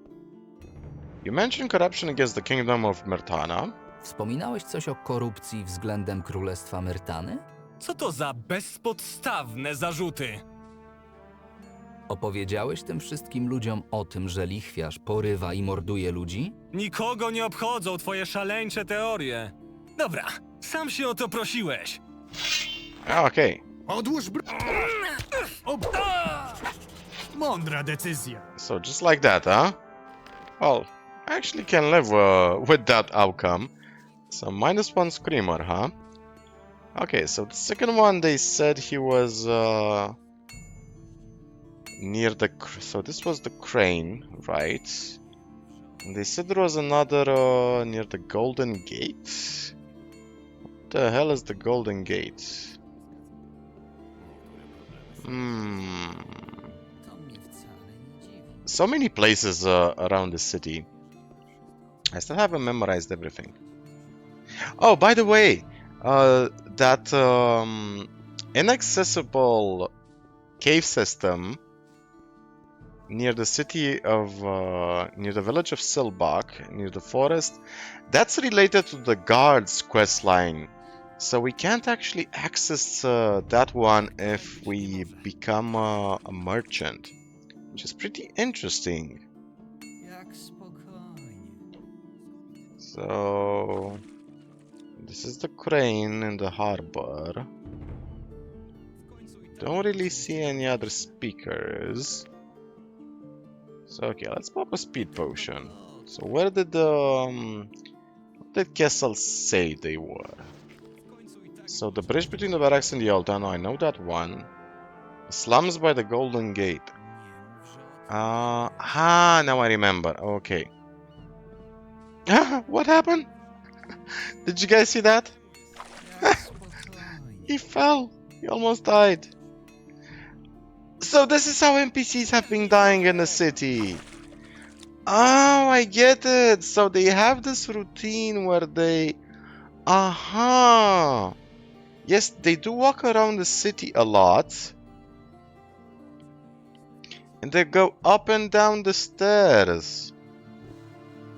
You mentioned corruption against the kingdom of Myrtana. Wspominałeś coś o korupcji względem Królestwa Myrtany? Co to za bezpodstawne zarzuty? Opowiedziałeś tym wszystkim ludziom o tym, że lichwiarz porywa i morduje ludzi? Nikogo nie obchodzą twoje szaleńcze teorie. Dobra, sam się o to prosiłeś. Okay. Odłóż Mądra decyzja. So just like that, huh? Well, I actually can live with that outcome. So -1 screamer, huh? Okay, so the second one they said he was near the... So this was the crane, right? And they said there was another near the Golden Gate? What the hell is the Golden Gate? So many places around the city. I still haven't memorized everything. Oh, by the way, that inaccessible cave system near the city of, near the village of Silbach, near the forest, that's related to the guards quest line. So we can't actually access that one if we become a merchant, which is pretty interesting. So this is the crane in the harbor. Don't really see any other speakers. So okay, let's pop a speed potion. So where did what did Kessel say they were? So the bridge between the barracks and the old town, I know that one. The slums by the Golden Gate. Now I remember. Okay. What happened? Did you guys see that? He fell. He almost died. So this is how NPCs have been dying in the city. Oh, I get it. So they have this routine where they... Aha. Yes, they do walk around the city a lot. And they go up and down the stairs.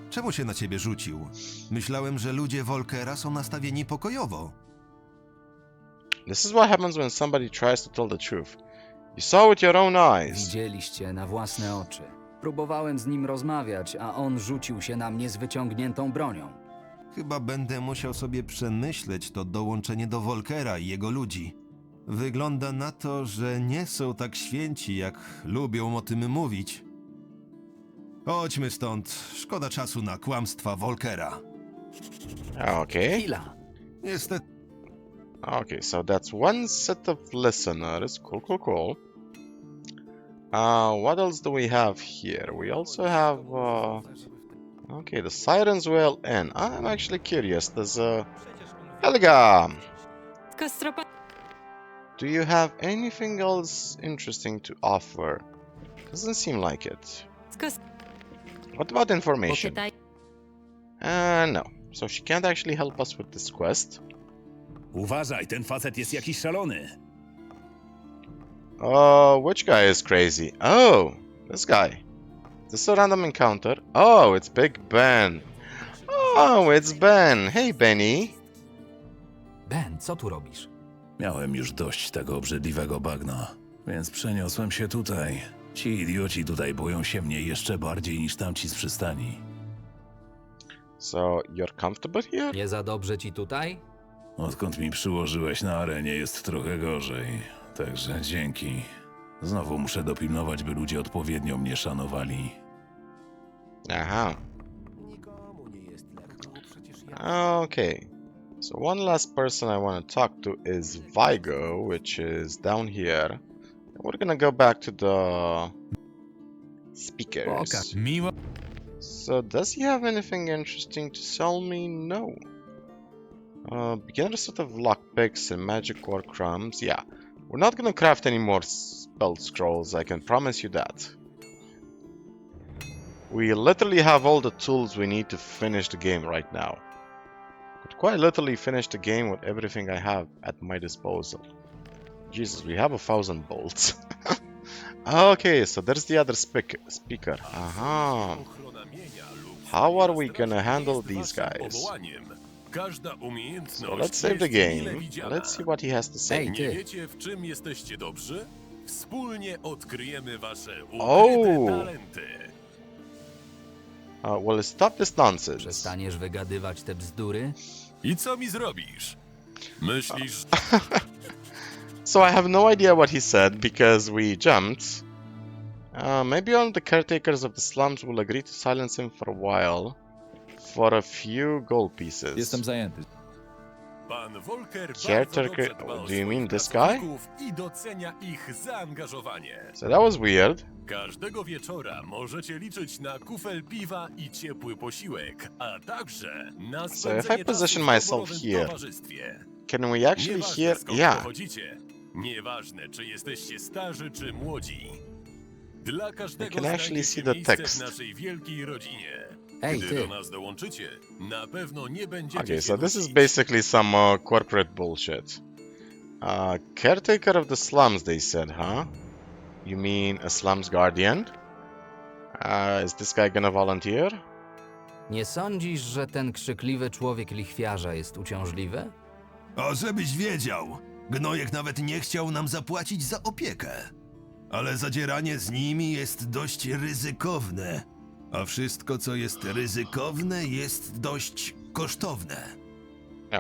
Czemu się na ciebie rzucił? Myślałem, że ludzie Volkera są nastawieni pokojowo. This is what happens when somebody tries to tell the truth. You saw with your own eyes. Widzieliście na własne oczy. Próbowałem z nim rozmawiać, a on rzucił się na mnie z wyciągniętą bronią. Chyba będę musiał sobie przemyśleć to dołączenie do Volkera i jego ludzi. Wygląda na to, że nie są tak święci, jak lubią o tym mówić. Chodźmy stąd. Szkoda czasu na kłamstwa Volkera. Okay. Chwila. Niestety. Okay, so that's one set of listeners. Cool. What else do we have here? We also have... Okay, the Siren's Well Inn. I'm actually curious. There's a... Helga! Do you have anything else interesting to offer? Doesn't seem like it. What about information? No. So she can't actually help us with this quest. Uważaj, ten facet jest jakiś szalony. Which guy is crazy? Oh, this guy. Is this a random encounter? Oh, it's Big Ben. Oh, it's Ben. Hey, Benny. Ben, co tu robisz? Miałem już dość tego obrzydliwego bagna, więc przeniosłem się tutaj. Ci idioci tutaj boją się mnie jeszcze bardziej niż tamci z przystani. So, you're comfortable here? Nie za dobrze ci tutaj? Odkąd mi przyłożyłeś na arenie, jest trochę gorzej. Także dzięki. Znowu muszę dopilnować, by ludzie odpowiednio mnie szanowali. Aha. Okay. So one last person I want to talk to is Vigo, which is down here. And we're gonna go back to the speakers. So does he have anything interesting to sell me? No. Beginner set of lockpicks and magic war crumbs. Yeah. We're not gonna craft any more spell scrolls, I can promise you that. We literally have all the tools we need to finish the game right now. Could quite literally finish the game with everything I have at my disposal. Jesus, we have 1,000 bolts. Okay, so there's the other speaker. Aha. How are we gonna handle these guys? So let's save the game. Let's see what he has to say. Nie wiecie, w czym jesteście dobrzy? Wspólnie odkryjemy wasze Oh. ukryte talenty. Well, stop this nonsense. Przestaniesz wygadywać te bzdury? I co mi zrobisz? Myślisz... So I have no idea what he said because we jumped. Maybe all the caretakers of the slums will agree to silence him for a while. For a few gold pieces. Jestem zajęty. Pan Volker Caretaker, do you mean this guy? I docenia ich zaangażowanie. So that was weird. Każdego wieczora możecie liczyć na kufel piwa i ciepły posiłek, a także na So if I spędzenie position czasu w myself honorowym here, towarzystwie. can we actually Nieważne, hear? skąd Yeah. pochodzicie, nieważne czy jesteście starzy czy młodzi. Dla każdego can actually znajdzie see się the miejsce text. w naszej wielkiej rodzinie. Ej, Gdy ty. do nas dołączycie, na pewno nie będziecie Okay, się so this is nudzić. basically some corporate bullshit. Caretaker of the slums, they said, huh? You mean a slums guardian? Is this guy gonna volunteer? Nie sądzisz, że ten krzykliwy człowiek lichwiarza jest uciążliwy? O, żebyś wiedział, gnojek nawet nie chciał nam zapłacić za opiekę. Ale zadzieranie z nimi jest dość ryzykowne. A wszystko, co jest ryzykowne, jest dość kosztowne.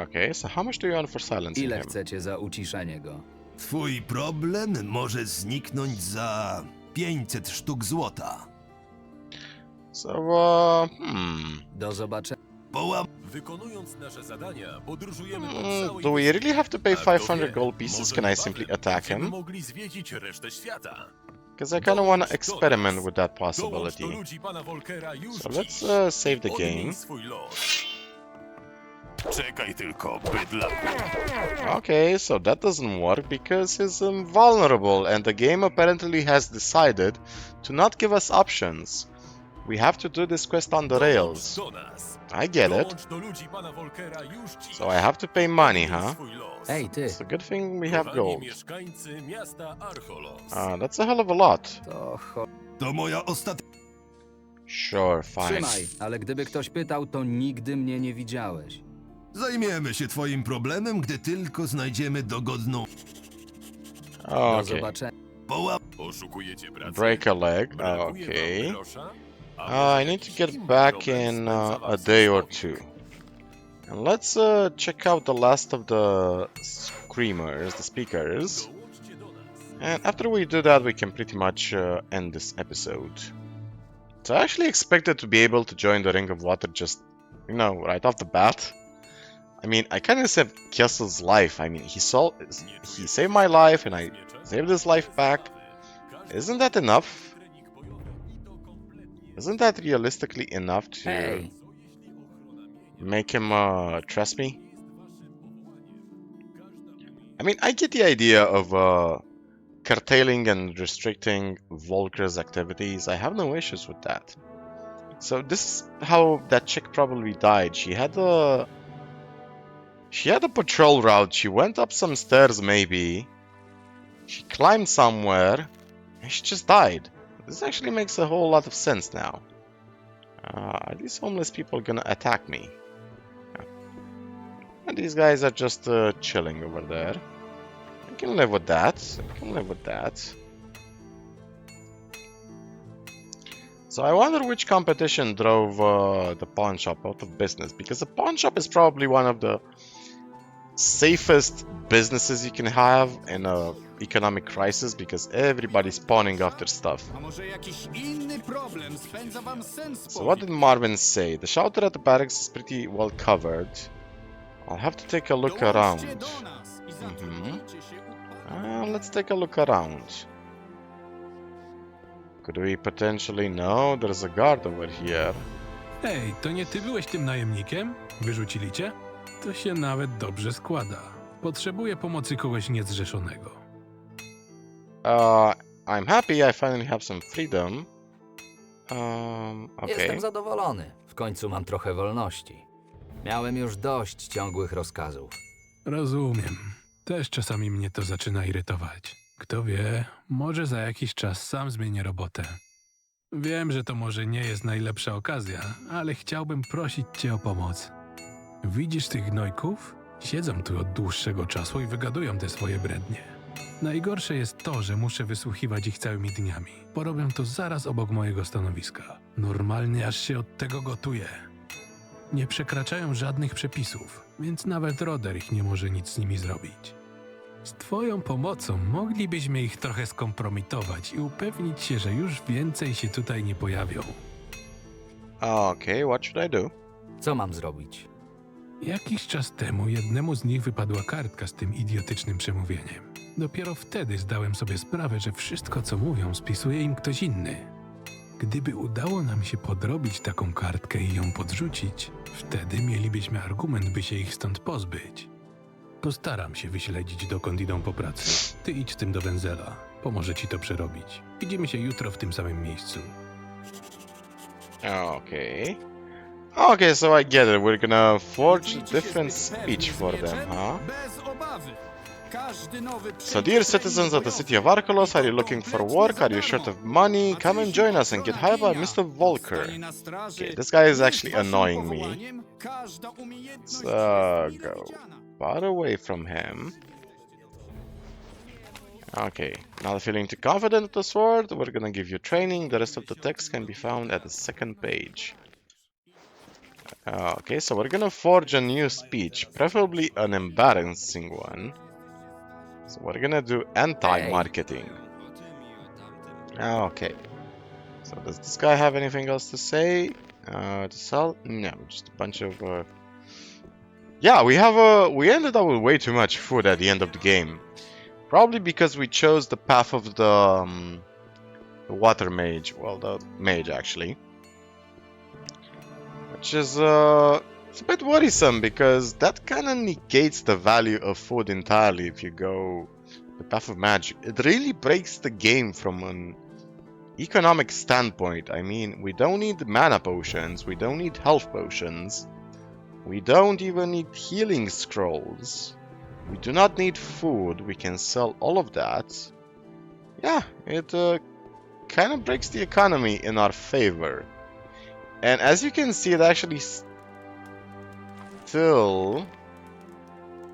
Okay, so how much do you want for silencing Ile him? chcecie za uciszenie go? Twój problem może zniknąć za 500 sztuk złota. So, Do zobaczenia. Wykonując nasze zadania, podróżujemy po całej Do we really have to pay A kto 500 wie, gold pieces? może Can I niebawem simply attack będziemy him? mogli zwiedzić resztę świata. Because I kind of want to Dołącz do experiment nas. with that Dołącz possibility. do ludzi pana Volkera już So dziś. let's save the Odmień game. swój los. Czekaj tylko, bydlaku. Okay, so that doesn't work because he's invulnerable and the game apparently has decided to not give us options. We have to do this quest on the rails. Do nas. I get it. Dołącz do ludzi pana Volkera już dziś. So I have to pay money, Odmień huh? swój los. Ej, ty, It's a good thing we have Kochani gold. mieszkańcy miasta Archolos. That's a hell of a lot. To moja ostatnia... Sure, fine. trzymaj, ale gdyby ktoś pytał, to nigdy mnie nie widziałeś. Zajmiemy się twoim problemem, gdy tylko znajdziemy dogodną... Do Okay. zobaczenia. Poszukujecie pracy? Break a leg. Brakuje wam Okay. grosza? A I może need to jakiś get inny back problem in spędza a was day or wspomnień? two. And let's check out the last of the screamers, the speakers. Dołączcie do nas. And after we do that, we can pretty much end this episode. So I actually expected to be able to join the Ring of Water just, you know, right off the bat. I mean, I kind of saved Kessel's life. I mean, he saved my life, and I saved his life back. Isn't that enough? Isn't that realistically enough to Hej, make him trust me? I mean, I get the idea of curtailing and restricting Volker's activities. I have no issues with that. So this is how that chick probably died. She had a patrol route. She went up some stairs, maybe. She climbed somewhere, and she just died. This actually makes a whole lot of sense now. Are these homeless people gonna attack me? And these guys are just chilling over there. I can live with that. I can live with that. So I wonder which competition drove the pawn shop out of business, because the pawn shop is probably one of the safest businesses you can have in a economic crisis, because everybody's pawning after stuff. So what did Marvin say? The shelter at the barracks is pretty well covered. I'll have to take a look around. Let's take a look around. Could we potentially... No, there's a guard over here. Ej, to nie ty byłeś tym najemnikiem? Wyrzucili cię? To się nawet dobrze składa. Potrzebuję pomocy kogoś niezrzeszonego. I'm happy I finally have some freedom. Okay. Jestem zadowolony. W końcu mam trochę wolności. Miałem już dość ciągłych rozkazów. Rozumiem. Też czasami mnie to zaczyna irytować. Kto wie, może za jakiś czas sam zmienię robotę. Wiem, że to może nie jest najlepsza okazja, ale chciałbym prosić cię o pomoc. Widzisz tych gnojków? Siedzą tu od dłuższego czasu i wygadują te swoje brednie. Najgorsze jest to, że muszę wysłuchiwać ich całymi dniami. Porobią to zaraz obok mojego stanowiska. Normalnie aż się od tego gotuję. Nie przekraczają żadnych przepisów, więc nawet Roderick nie może nic z nimi zrobić. Z twoją pomocą moglibyśmy ich trochę skompromitować i upewnić się, że już więcej się tutaj nie pojawią. Okay, what should I do? Co mam zrobić? Jakiś czas temu jednemu z nich wypadła kartka z tym idiotycznym przemówieniem. Dopiero wtedy zdałem sobie sprawę, że wszystko, co mówią, spisuje im ktoś inny. Gdyby udało nam się podrobić taką kartkę i ją podrzucić, wtedy mielibyśmy argument, by się ich stąd pozbyć. Postaram się wyśledzić, dokąd idą po pracy. Ty idź z tym do Wenzela. Pomoże ci to przerobić. Widzimy się jutro w tym samym miejscu. Okay. Okay, so I get it. We're gonna forge a different speech for them, huh? So, dear citizens of the city of Archolos, are you looking for work? Are you short of money? Come and join us and get hired by Mr. Volker. Okay, this guy is actually annoying me. So, go far away from him. Okay, not feeling too confident with the sword? We're gonna give you training. The rest of the text can be found at the second page. Okay, so we're gonna forge a new speech, preferably an embarrassing one. So we're gonna do anti-marketing. Okay. So does this guy have anything else to say? To sell? No, just a bunch of... Yeah, we ended up with way too much food at the end of the game. Probably because we chose the path of the water mage. Well, the mage, actually. Which is... it's a bit worrisome, because that kind of negates the value of food entirely if you go the path of magic. It really breaks the game from an economic standpoint. I mean, we don't need mana potions, we don't need health potions, we don't even need healing scrolls, we do not need food, we can sell all of that. Yeah, it kind of breaks the economy in our favor. And as you can see, it actually still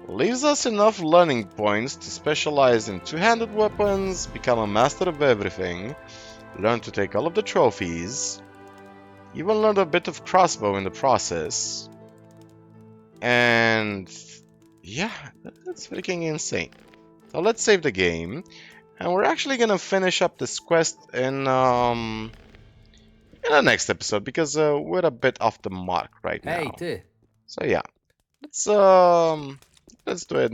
leaves us enough learning points to specialize in two-handed weapons, become a master of everything, learn to take all of the trophies, even learn a bit of crossbow in the process. And yeah, that's freaking insane. So let's save the game, and we're actually gonna finish up this quest in the next episode, because we're a bit off the mark right now. Hej, ty! So yeah, let's do it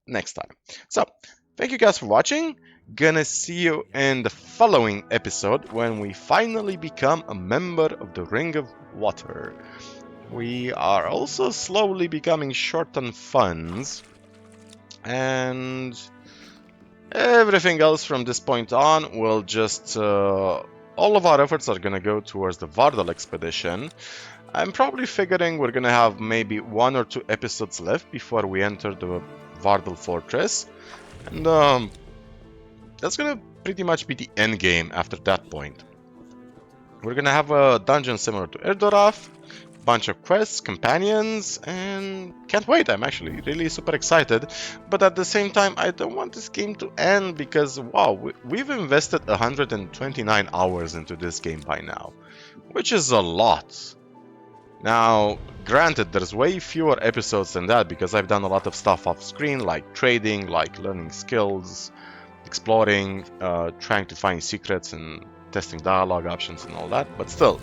next time. So thank you guys for watching. Gonna see you in the following episode when we finally become a member of the Ring of Water. We are also slowly becoming short on funds, and everything else from this point on will just all of our efforts are gonna go towards the Vardal expedition. I'm probably figuring we're gonna have maybe 1 or 2 episodes left before we enter the Vardal Fortress, and that's gonna pretty much be the end game after that point. We're gonna have a dungeon similar to Erdorath, bunch of quests, companions, and can't wait. I'm actually really super excited, but at the same time I don't want this game to end, because wow, we've invested 129 hours into this game by now, which is a lot. Now, granted, there's way fewer episodes than that, because I've done a lot of stuff off screen, like trading, like learning skills, exploring, trying to find secrets and testing dialogue options and all that, but still,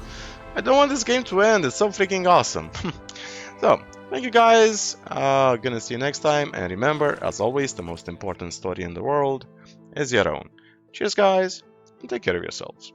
I don't want this game to end. It's so freaking awesome. So, thank you guys, gonna see you next time, and remember, as always, the most important story in the world is your own. Cheers guys, and take care of yourselves.